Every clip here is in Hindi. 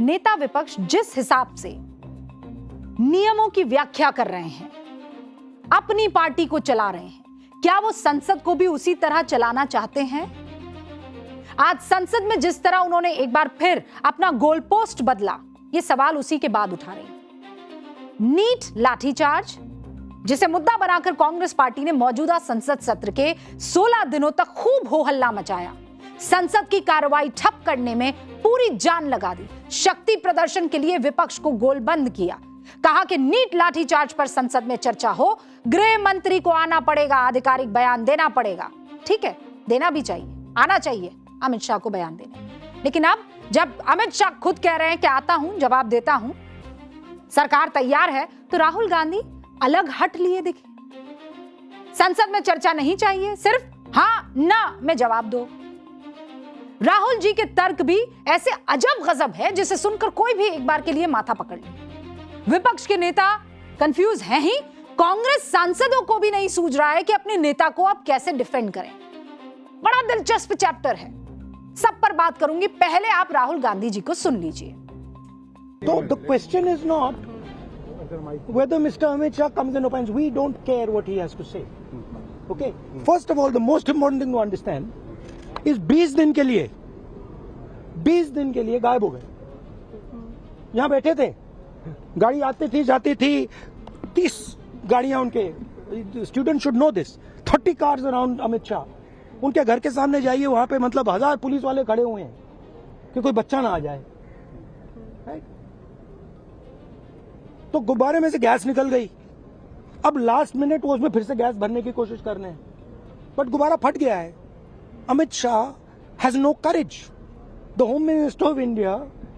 नेता विपक्ष जिस हिसाब से नियमों की व्याख्या कर रहे हैं, अपनी पार्टी को चला रहे हैं, क्या वो संसद को भी उसी तरह चलाना चाहते हैं? आज संसद में जिस तरह उन्होंने एक बार फिर अपना गोल पोस्ट बदला, ये सवाल उसी के बाद उठा रहे हैं। नीट लाठीचार्ज, जिसे मुद्दा बनाकर कांग्रेस पार्टी ने मौजूदा संसद सत्र के 16 दिनों तक खूब हो हल्ला मचाया, संसद की कार्रवाई ठप करने में पूरी जान लगा दी, शक्ति प्रदर्शन के लिए विपक्ष को गोलबंद किया, कहा कि नीट लाठीचार्ज पर संसद में चर्चा हो, गृह मंत्री को आना पड़ेगा, आधिकारिक बयान देना पड़ेगा। ठीक है, देना भी चाहिए, आना चाहिए अमित शाह को बयान देने। लेकिन अब जब अमित शाह खुद कह रहे हैं कि आता हूं, जवाब देता हूं, सरकार तैयार है, तो राहुल गांधी अलग हट लिए दिखे। संसद में चर्चा नहीं चाहिए, सिर्फ हाँ ना में जवाब दो। राहुल जी के तर्क भी ऐसे अजब गजब है जिसे सुनकर कोई भी एक बार के लिए माथा पकड़ ले। विपक्ष के नेता कंफ्यूज हैं ही, कांग्रेस सांसदों को भी नहीं सूझ रहा है कि अपने नेता को अब कैसे डिफेंड करें। बड़ा दिलचस्प चैप्टर है, सब पर बात करूंगी, पहले आप राहुल गांधी जी को सुन लीजिए। So the question is not whether Mr. Amit Shah comes and opines. We don't care what he has to say. Okay. First of all, the most important thing to understand is 20 दिन के लिए गायब हो गए। यहाँ बैठे थे, गाड़ी आती थी जाती थी, 30 गाड़ियां उनके, student should know this, 30 cars around Amit Shah. उनके घर के सामने जाइए, वहां पे मतलब 1000 पुलिस वाले खड़े हुए हैं कि कोई बच्चा ना आ जाए। तो गुब्बारे में से गैस निकल गई, अब लास्ट मिनट वो उसमें फिर से गैस भरने की कोशिश कर रहे हैं, बट गुब्बारा फट गया है। Amit Shah has no courage, the home minister of India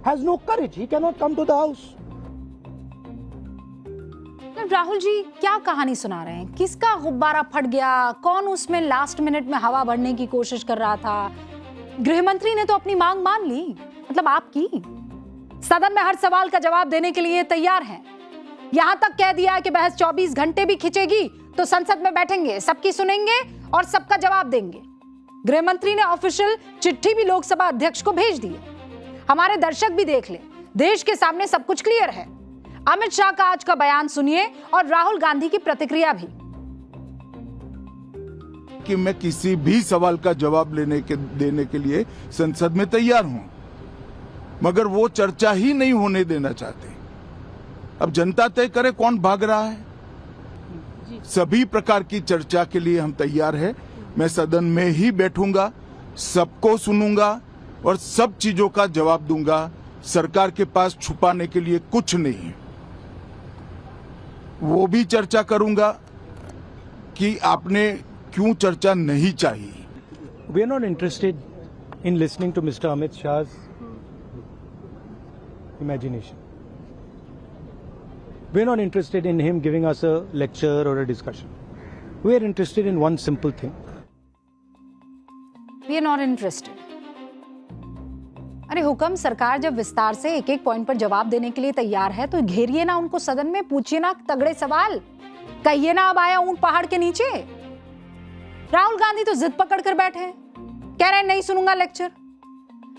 has no courage, he can not come to the house. Rahul ji क्या कहानी सुना रहे हैं? किसका गुब्बारा फट गया? कौन उसमें लास्ट मिनट में हवा भरने की कोशिश कर रहा था? गृह मंत्री ने तो अपनी मांग मान ली, मतलब आपकी। सदन में हर सवाल का जवाब देने के लिए तैयार हैं। यहां तक कह दिया कि बहस 24 घंटे भी खिंचेगी तो संसद में बैठेंगे, सबकी सुनेंगे और सबका जवाब देंगे। गृह मंत्री ने ऑफिशियल चिट्ठी भी लोकसभा अध्यक्ष को भेज दी है। हमारे दर्शक भी देख लें, देश के सामने सब कुछ क्लियर है। अमित शाह का आज का बयान सुनिए और राहुल गांधी की प्रतिक्रिया भी। कि मैं किसी भी सवाल का जवाब देने के लिए संसद में तैयार हूं, मगर वो चर्चा ही नहीं होने देना चाहते। अब जनता तय करे कौन भाग रहा है। सभी प्रकार की चर्चा के लिए हम तैयार हैं। मैं सदन में ही बैठूंगा, सबको सुनूंगा और सब चीजों का जवाब दूंगा। सरकार के पास छुपाने के लिए कुछ नहीं है। वो भी चर्चा करूंगा कि आपने क्यों चर्चा नहीं चाहिए। We are not interested in listening to Mr. Amit Shah's imagination. We are not interested in him giving us a lecture or a discussion. We are interested in one simple thing. We are not interested. अरे हुकम, सरकार जब विस्तार से एक एक पॉइंट पर जवाब देने के लिए तैयार है तो घेरिए ना उनको सदन में, पूछिए ना तगड़े सवाल, कहिए ना अब आया ऊंट पहाड़ के नीचे। राहुल गांधी तो जिद पकड़ कर बैठे हैं, कह रहे हैं नहीं सुनूंगा लेक्चर।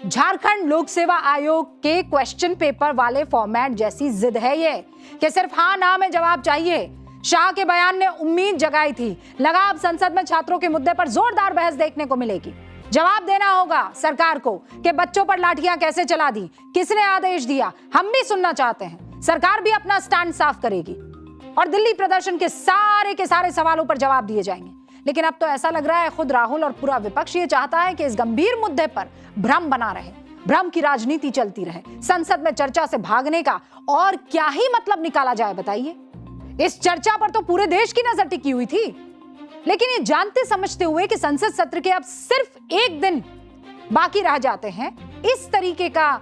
झारखंड लोक सेवा आयोग के क्वेश्चन पेपर वाले फॉर्मेट जैसी जिद है ये कि सिर्फ हाँ ना में जवाब चाहिए। शाह के बयान ने उम्मीद जगाई थी, लगा अब संसद में छात्रों के मुद्दे पर जोरदार बहस देखने को मिलेगी। जवाब देना होगा सरकार को कि बच्चों पर लाठियां कैसे चला दी, किसने आदेश दिया, हम भी सुनना चाहते हैं। सरकार भी अपना स्टैंड साफ करेगी और दिल्ली प्रदर्शन के सारे सवालों पर जवाब दिए जाएंगे। लेकिन अब तो ऐसा लग रहा है खुद राहुल और पूरा विपक्ष ये चाहता है कि इस गंभीर मुद्दे पर भ्रम बना रहे, भ्रम की राजनीति चलती रहे। संसद में चर्चा से भागने का और क्या ही मतलब निकाला जाए बताइए। इस चर्चा पर तो पूरे देश की नजर टिकी हुई थी, लेकिन ये जानते समझते हुए कि संसद सत्र के अब सिर्फ एक दिन बाकी रह जाते हैं, इस तरीके का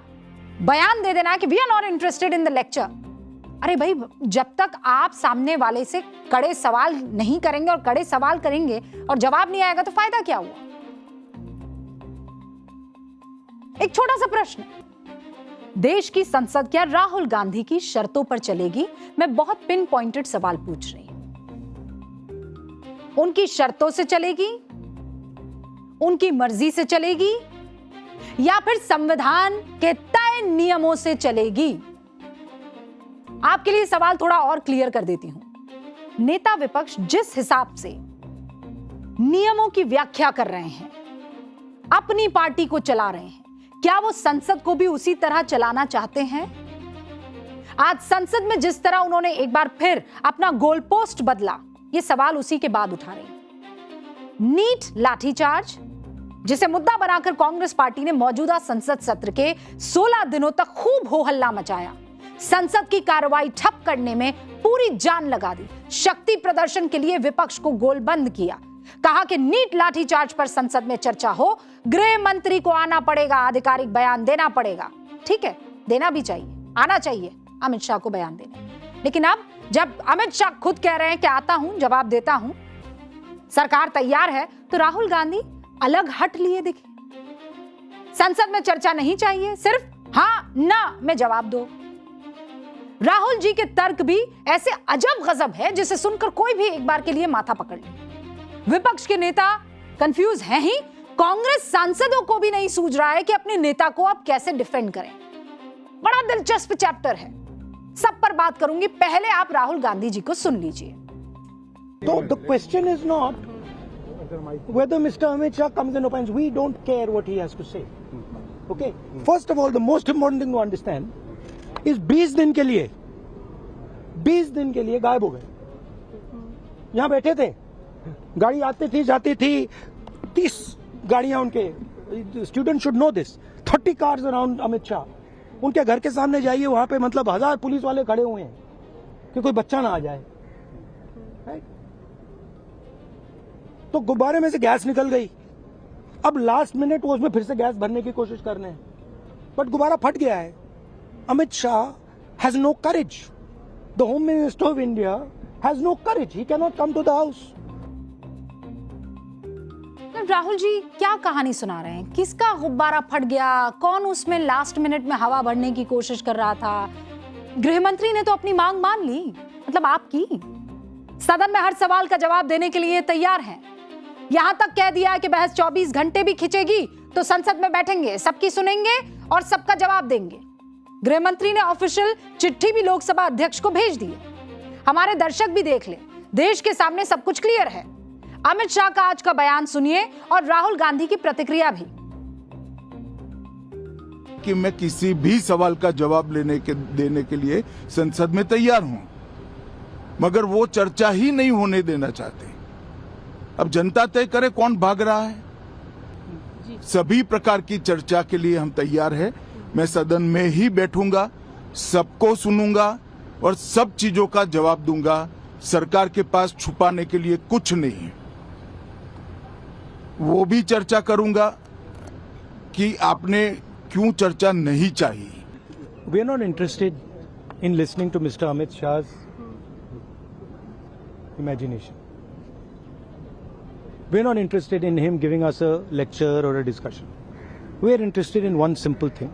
बयान दे देना कि we are not interested in the lecture. अरे भाई, जब तक आप सामने वाले से कड़े सवाल नहीं करेंगे और कड़े सवाल करेंगे और जवाब नहीं आएगा तो फायदा क्या हुआ। एक छोटा सा प्रश्न, देश की संसद क्या राहुल गांधी की शर्तों पर चलेगी? मैं बहुत पिन पॉइंटेड सवाल पूछ रही हूं। उनकी शर्तों से चलेगी, उनकी मर्जी से चलेगी, या फिर संविधान के तय नए नियमों से चलेगी। आपके लिए सवाल थोड़ा और क्लियर कर देती हूं। नेता विपक्ष जिस हिसाब से नियमों की व्याख्या कर रहे हैं, अपनी पार्टी को चला रहे हैं, क्या वो संसद को भी उसी तरह चलाना चाहते हैं? आज संसद में जिस तरह उन्होंने एक बार फिर अपना गोल पोस्ट बदला, ये सवाल उसी के बाद उठा रहे हैं। नीट लाठीचार्ज, जिसे मुद्दा बनाकर कांग्रेस पार्टी ने मौजूदा संसद सत्र के 16 दिनों तक खूब हो हल्ला मचाया, संसद की कार्रवाई ठप करने में पूरी जान लगा दी, शक्ति प्रदर्शन के लिए विपक्ष को गोलबंद किया, कहा कि नीट लाठीचार्ज पर संसद में चर्चा हो, गृह मंत्री को आना पड़ेगा, आधिकारिक बयान देना पड़ेगा। ठीक है, देना भी चाहिए, आना चाहिए अमित शाह को बयान देने। लेकिन अब जब अमित शाह खुद कह रहे हैं कि आता हूं, जवाब देता हूं, सरकार तैयार है, तो राहुल गांधी अलग हट लिए दिखे। संसद में चर्चा नहीं चाहिए, सिर्फ हां ना में जवाब दो। राहुल जी के तर्क भी ऐसे अजब गजब है जिसे सुनकर कोई भी एक बार के लिए माथा पकड़ ले। विपक्ष के नेता कंफ्यूज हैं ही, कांग्रेस सांसदों को भी नहीं सूझ रहा है कि अपने नेता को अब कैसे डिफेंड करें। बड़ा दिलचस्प चैप्टर है, सब पर बात करूंगी, पहले आप राहुल गांधी जी को सुन लीजिए। So the question is not whether Mr. Amit Shah comes and opines. We don't care what he has to say. Okay? First of all, the most important thing to understand is 20 दिन के लिए गायब हो गए। यहाँ बैठे थे, गाड़ी आती थी जाती थी, 30 गाड़ियां उनके, student should know this, 30 cars around Amit Shah. उनके घर के सामने जाइए, वहां पे मतलब 1000 पुलिस वाले खड़े हुए हैं कि कोई बच्चा ना आ जाए। तो गुब्बारे में से गैस निकल गई, अब लास्ट मिनट वो उसमें फिर से गैस भरने की कोशिश कर रहे हैं, बट गुब्बारा फट गया है। Amit Shah has no courage, the home minister of India has no courage, he can not come to the house. Rahul ji क्या कहानी सुना रहे हैं? किसका गुब्बारा फट गया? कौन उसमें लास्ट मिनट में हवा भरने की कोशिश कर रहा था? गृह मंत्री ने तो अपनी मांग मान ली, मतलब आपकी। सदन में हर सवाल का जवाब देने के लिए तैयार हैं। यहां तक कह दिया कि बहस 24 घंटे भी खिंचेगी तो संसद में बैठेंगे, सबकी सुनेंगे और सबका जवाब देंगे। गृह मंत्री ने ऑफिशियल चिट्ठी भी लोकसभा अध्यक्ष को भेज दी है। हमारे दर्शक भी देख ले, देश के सामने सब कुछ क्लियर है। अमित शाह का आज का बयान सुनिए और राहुल गांधी की प्रतिक्रिया भी। कि मैं किसी भी सवाल का जवाब देने के लिए संसद में तैयार हूं, मगर वो चर्चा ही नहीं होने देना चाहते। अब जनता तय करे कौन भाग रहा है। सभी प्रकार की चर्चा के लिए हम तैयार हैं। मैं सदन में ही बैठूंगा, सबको सुनूंगा और सब चीजों का जवाब दूंगा। सरकार के पास छुपाने के लिए कुछ नहीं है। वो भी चर्चा करूंगा कि आपने क्यों चर्चा नहीं चाहिए। We are not interested in listening to Mr. Amit Shah's imagination. We are not interested in him giving us a lecture or a discussion. We are interested in one simple thing.